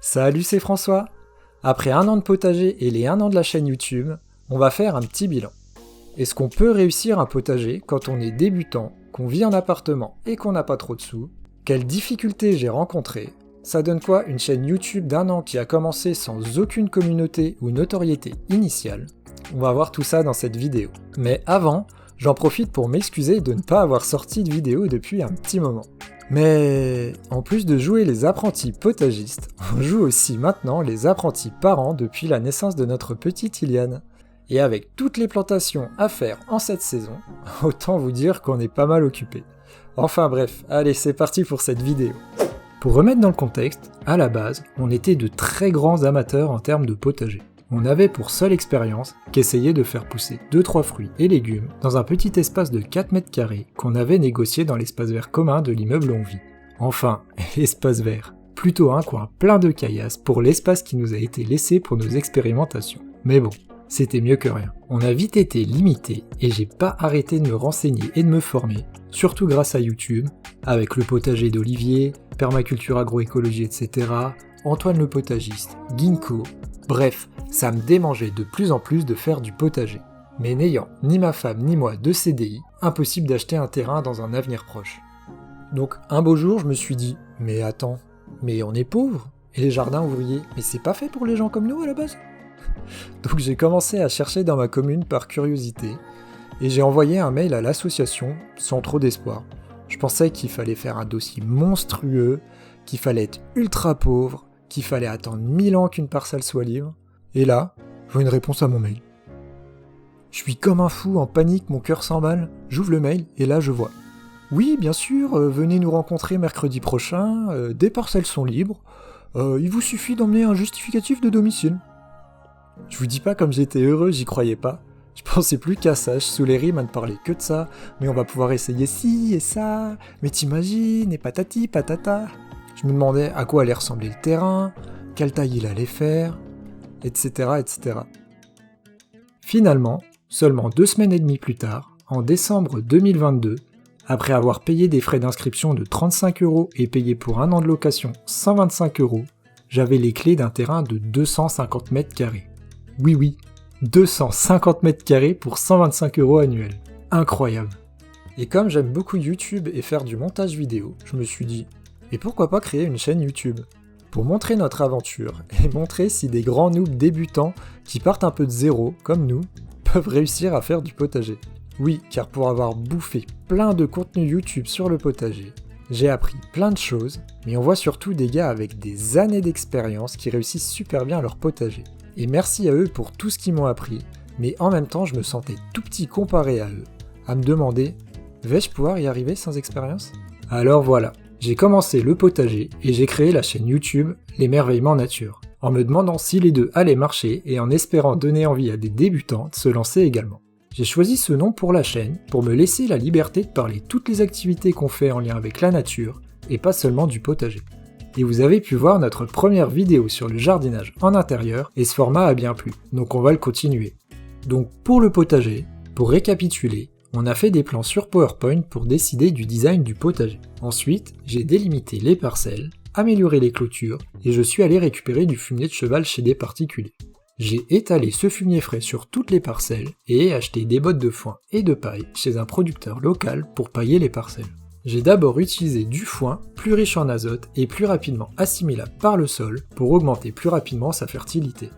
Salut, c'est François. Après 1 an de potager et les 1 an de la chaîne YouTube, on va faire un petit bilan. Est-ce qu'on peut réussir un potager quand on est débutant, qu'on vit en appartement et qu'on n'a pas trop de sous? Quelles difficultés j'ai rencontrées? Ça donne quoi une chaîne YouTube d'1 an qui a commencé sans aucune communauté ou notoriété initiale? On va voir tout ça dans cette vidéo. Mais avant, j'en profite pour m'excuser de ne pas avoir sorti de vidéo depuis un petit moment. Mais en plus de jouer les apprentis potagistes, on joue aussi maintenant les apprentis parents depuis la naissance de notre petite Iliane. Et avec toutes les plantations à faire en cette saison, autant vous dire qu'on est pas mal occupé. Enfin bref, allez, c'est parti pour cette vidéo. Pour remettre dans le contexte, à la base, on était de très grands amateurs en termes de potager. On avait pour seule expérience qu'essayer de faire pousser 2-3 fruits et légumes dans un petit espace de 4 mètres carrés qu'on avait négocié dans l'espace vert commun de l'immeuble où on vit. Enfin, espace vert. Plutôt un coin plein de caillasses pour l'espace qui nous a été laissé pour nos expérimentations. Mais bon, c'était mieux que rien. On a vite été limité et j'ai pas arrêté de me renseigner et de me former, surtout grâce à YouTube, avec le potager d'Olivier, permaculture agroécologie, etc., Antoine le potagiste, Ginkgo, bref, ça me démangeait de plus en plus de faire du potager. Mais n'ayant ni ma femme ni moi de CDI, impossible d'acheter un terrain dans un avenir proche. Donc un beau jour, je me suis dit, mais attends, mais on est pauvres, et les jardins ouvriers, mais c'est pas fait pour les gens comme nous à la base? Donc j'ai commencé à chercher dans ma commune par curiosité, et j'ai envoyé un mail à l'association sans trop d'espoir. Je pensais qu'il fallait faire un dossier monstrueux, qu'il fallait être ultra pauvre, qu'il fallait attendre 1000 ans qu'une parcelle soit libre. Et là, je vois une réponse à mon mail. Je suis comme un fou, en panique, mon cœur s'emballe. J'ouvre le mail et là je vois. Oui, bien sûr, venez nous rencontrer mercredi prochain, des parcelles sont libres, il vous suffit d'emmener un justificatif de domicile. Je vous dis pas comme j'étais heureux, j'y croyais pas. Je pensais plus qu'à ça, je sous les rimes à ne parler que de ça, mais on va pouvoir essayer ci et ça, mais t'imagines, et patati patata. Je me demandais à quoi allait ressembler le terrain, quelle taille il allait faire, etc., etc. Finalement, seulement 2 semaines et demie plus tard, en décembre 2022, après avoir payé des frais d'inscription de 35 € et payé pour 1 an de location 125 €, j'avais les clés d'un terrain de 250 mètres carrés. Oui, 250 mètres carrés pour 125 € annuels. Incroyable. Et comme j'aime beaucoup YouTube et faire du montage vidéo, je me suis dit, et pourquoi pas créer une chaîne YouTube pour montrer notre aventure et montrer si des grands noobs débutants qui partent un peu de zéro, comme nous, peuvent réussir à faire du potager. Oui, car pour avoir bouffé plein de contenu YouTube sur le potager, j'ai appris plein de choses, mais on voit surtout des gars avec des années d'expérience qui réussissent super bien leur potager. Et merci à eux pour tout ce qu'ils m'ont appris, mais en même temps je me sentais tout petit comparé à eux, à me demander, vais-je pouvoir y arriver sans expérience? Alors voilà. J'ai commencé le potager et j'ai créé la chaîne YouTube L'Émerveillement Nature, en me demandant si les deux allaient marcher et en espérant donner envie à des débutants de se lancer également. J'ai choisi ce nom pour la chaîne pour me laisser la liberté de parler toutes les activités qu'on fait en lien avec la nature et pas seulement du potager. Et vous avez pu voir notre première vidéo sur le jardinage en intérieur et ce format a bien plu, donc on va le continuer. Donc pour le potager, pour récapituler, on a fait des plans sur PowerPoint pour décider du design du potager. Ensuite, j'ai délimité les parcelles, amélioré les clôtures, et je suis allé récupérer du fumier de cheval chez des particuliers. J'ai étalé ce fumier frais sur toutes les parcelles et acheté des bottes de foin et de paille chez un producteur local pour pailler les parcelles. J'ai d'abord utilisé du foin plus riche en azote et plus rapidement assimilable par le sol pour augmenter plus rapidement sa fertilité.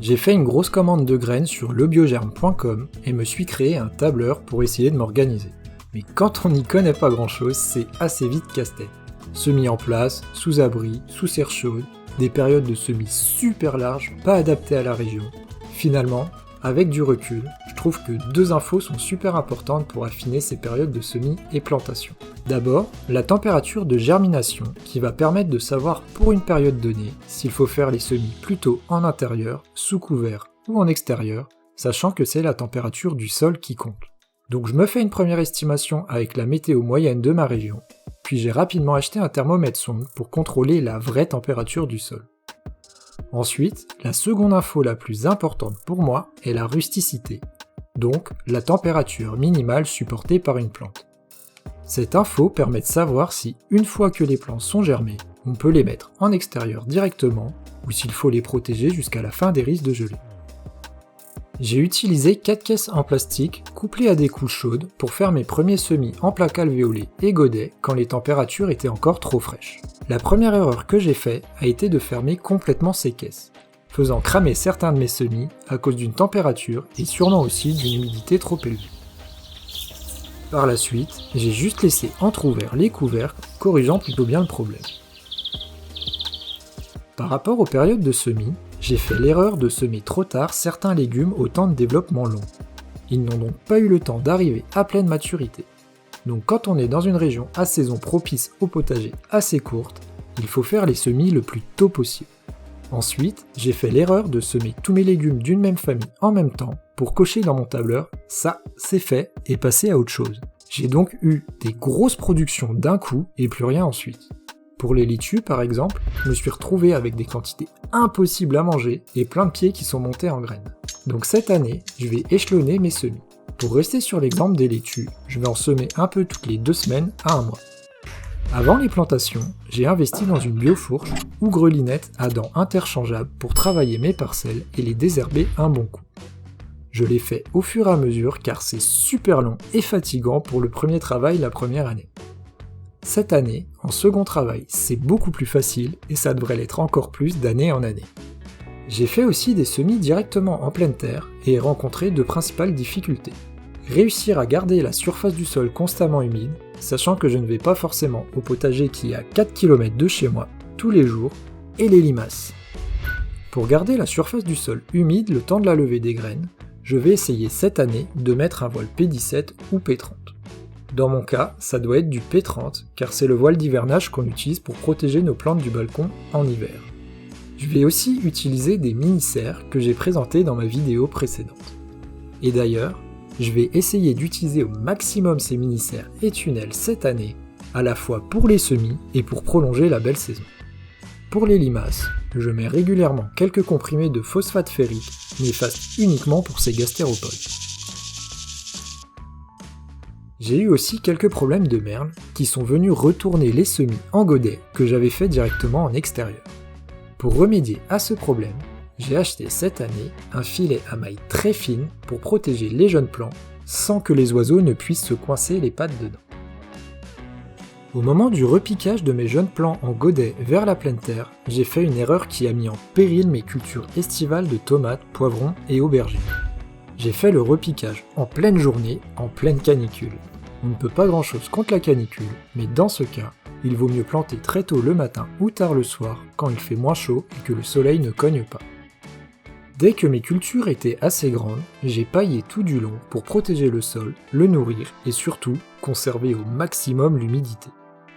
J'ai fait une grosse commande de graines sur lebiogerme.com et me suis créé un tableur pour essayer de m'organiser. Mais quand on n'y connaît pas grand chose, c'est assez vite casse-tête. Semis en place, sous abri, sous serre chaude, des périodes de semis super larges, pas adaptées à la région. Finalement, avec du recul, je trouve que 2 infos sont super importantes pour affiner ces périodes de semis et plantation. D'abord, la température de germination qui va permettre de savoir pour une période donnée s'il faut faire les semis plutôt en intérieur, sous couvert ou en extérieur, sachant que c'est la température du sol qui compte. Donc je me fais une première estimation avec la météo moyenne de ma région, puis j'ai rapidement acheté un thermomètre sonde pour contrôler la vraie température du sol. Ensuite, la seconde info la plus importante pour moi est la rusticité, donc la température minimale supportée par une plante. Cette info permet de savoir si, une fois que les plants sont germés, on peut les mettre en extérieur directement, ou s'il faut les protéger jusqu'à la fin des risques de gelée. J'ai utilisé 4 caisses en plastique couplées à des couches chaudes pour faire mes premiers semis en plaques alvéolées et godets quand les températures étaient encore trop fraîches. La première erreur que j'ai faite a été de fermer complètement ces caisses, faisant cramer certains de mes semis à cause d'une température et sûrement aussi d'une humidité trop élevée. Par la suite, j'ai juste laissé entrouvert les couvercles, corrigeant plutôt bien le problème. Par rapport aux périodes de semis, j'ai fait l'erreur de semer trop tard certains légumes au temps de développement long. Ils n'ont donc pas eu le temps d'arriver à pleine maturité. Donc quand on est dans une région à saison propice au potager assez courte, il faut faire les semis le plus tôt possible. Ensuite, j'ai fait l'erreur de semer tous mes légumes d'une même famille en même temps pour cocher dans mon tableur « ça, c'est fait » et passer à autre chose. J'ai donc eu des grosses productions d'un coup et plus rien ensuite. Pour les laitues par exemple, je me suis retrouvé avec des quantités impossibles à manger et plein de pieds qui sont montés en graines. Donc cette année, je vais échelonner mes semis. Pour rester sur l'exemple des laitues, je vais en semer un peu toutes les 2 semaines à 1 mois. Avant les plantations, j'ai investi dans une biofourche ou grelinette à dents interchangeables pour travailler mes parcelles et les désherber un bon coup. Je l'ai fait au fur et à mesure car c'est super long et fatigant pour le premier travail la première année. Cette année, en second travail, c'est beaucoup plus facile et ça devrait l'être encore plus d'année en année. J'ai fait aussi des semis directement en pleine terre et ai rencontré 2 principales difficultés. Réussir à garder la surface du sol constamment humide, sachant que je ne vais pas forcément au potager qui est à 4 km de chez moi tous les jours, et les limaces. Pour garder la surface du sol humide le temps de la levée des graines, je vais essayer cette année de mettre un voile P17 ou P30. Dans mon cas, ça doit être du P30 car c'est le voile d'hivernage qu'on utilise pour protéger nos plantes du balcon en hiver. Je vais aussi utiliser des mini-serres que j'ai présentées dans ma vidéo précédente. Et d'ailleurs, je vais essayer d'utiliser au maximum ces mini-serres et tunnels cette année, à la fois pour les semis et pour prolonger la belle saison. Pour les limaces, je mets régulièrement quelques comprimés de phosphate ferrique, néfastes uniquement pour ces gastéropodes. J'ai eu aussi quelques problèmes de merles qui sont venus retourner les semis en godet que j'avais fait directement en extérieur. Pour remédier à ce problème, j'ai acheté cette année un filet à mailles très fines pour protéger les jeunes plants sans que les oiseaux ne puissent se coincer les pattes dedans. Au moment du repiquage de mes jeunes plants en godet vers la pleine terre, j'ai fait une erreur qui a mis en péril mes cultures estivales de tomates, poivrons et aubergines. J'ai fait le repiquage en pleine journée, en pleine canicule. On ne peut pas grand chose contre la canicule, mais dans ce cas, il vaut mieux planter très tôt le matin ou tard le soir, quand il fait moins chaud et que le soleil ne cogne pas. Dès que mes cultures étaient assez grandes, j'ai paillé tout du long pour protéger le sol, le nourrir et surtout conserver au maximum l'humidité.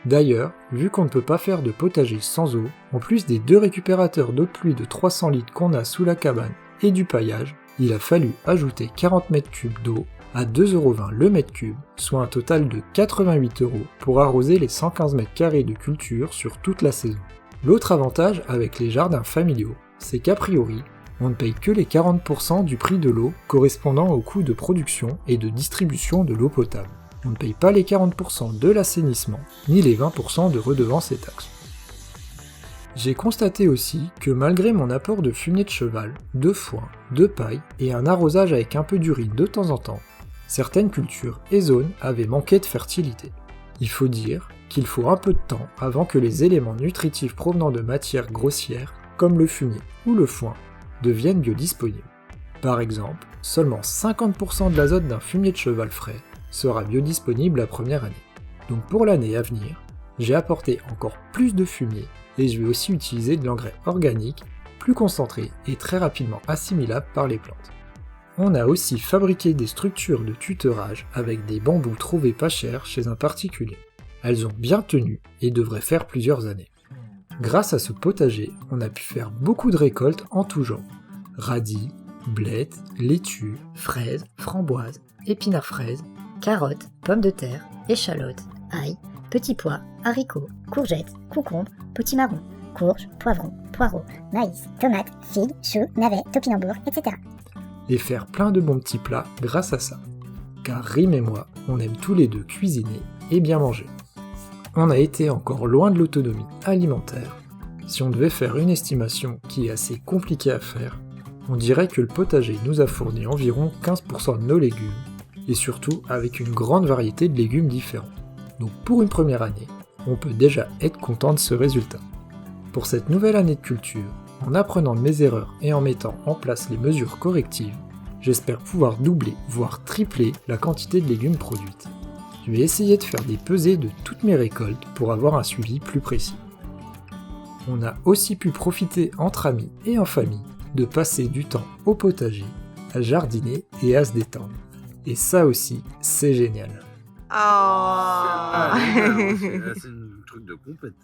D'ailleurs, vu qu'on ne peut pas faire de potager sans eau, en plus des 2 récupérateurs d'eau de pluie de 300 litres qu'on a sous la cabane et du paillage, il a fallu ajouter 40 m3 d'eau à 2,20€ le mètre cube, soit un total de 88€ pour arroser les 115 m² de culture sur toute la saison. L'autre avantage avec les jardins familiaux, c'est qu'a priori, on ne paye que les 40% du prix de l'eau correspondant au coût de production et de distribution de l'eau potable. On ne paye pas les 40% de l'assainissement, ni les 20% de redevances et taxes. J'ai constaté aussi que malgré mon apport de fumier de cheval, de foin, de paille et un arrosage avec un peu d'urine de temps en temps, certaines cultures et zones avaient manqué de fertilité. Il faut dire qu'il faut un peu de temps avant que les éléments nutritifs provenant de matières grossières, comme le fumier ou le foin, deviennent biodisponibles. Par exemple, seulement 50% de l'azote d'un fumier de cheval frais sera biodisponible la première année. Donc pour l'année à venir, j'ai apporté encore plus de fumier et je vais aussi utiliser de l'engrais organique, plus concentré et très rapidement assimilable par les plantes. On a aussi fabriqué des structures de tutorage avec des bambous trouvés pas chers chez un particulier. Elles ont bien tenu et devraient faire plusieurs années. Grâce à ce potager, on a pu faire beaucoup de récoltes en tout genre. Radis, blettes, laitues, fraises, framboises, épinards fraises, carottes, pommes de terre, échalotes, ail, petits pois, haricots, courgettes, concombres, potimarrons, courges, poivrons, poireaux, maïs, tomates, figues, choux, navets, topinambours, etc. Et faire plein de bons petits plats grâce à ça. Car Rim et moi, on aime tous les deux cuisiner et bien manger. On a été encore loin de l'autonomie alimentaire. Si on devait faire une estimation qui est assez compliquée à faire, on dirait que le potager nous a fourni environ 15% de nos légumes, et surtout avec une grande variété de légumes différents. Donc pour une première année, on peut déjà être content de ce résultat. Pour cette nouvelle année de culture, en apprenant de mes erreurs et en mettant en place les mesures correctives, j'espère pouvoir doubler, voire tripler la quantité de légumes produites. Je vais essayer de faire des pesées de toutes mes récoltes pour avoir un suivi plus précis. On a aussi pu profiter entre amis et en famille de passer du temps au potager, à jardiner et à se détendre. Et ça aussi, c'est génial. Oh. C'est un truc de compète.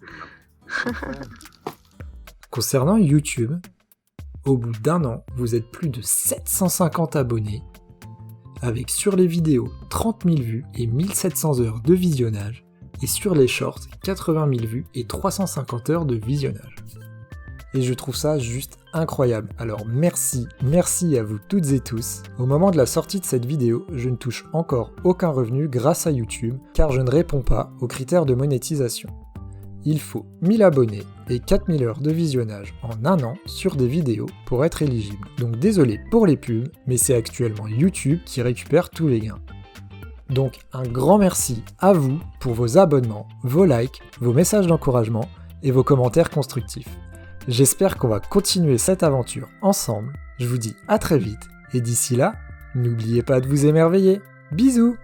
Concernant YouTube, au bout d'1 an, vous êtes plus de 750 abonnés, avec sur les vidéos 30 000 vues et 1700 heures de visionnage, et sur les shorts 80 000 vues et 350 heures de visionnage. Et je trouve ça juste incroyable, alors merci à vous toutes et tous. Au moment de la sortie de cette vidéo, je ne touche encore aucun revenu grâce à YouTube, car je ne réponds pas aux critères de monétisation. Il faut 1000 abonnés et 4000 heures de visionnage en 1 an sur des vidéos pour être éligible. Donc désolé pour les pubs, mais c'est actuellement YouTube qui récupère tous les gains. Donc un grand merci à vous pour vos abonnements, vos likes, vos messages d'encouragement et vos commentaires constructifs. J'espère qu'on va continuer cette aventure ensemble. Je vous dis à très vite et d'ici là, n'oubliez pas de vous émerveiller. Bisous!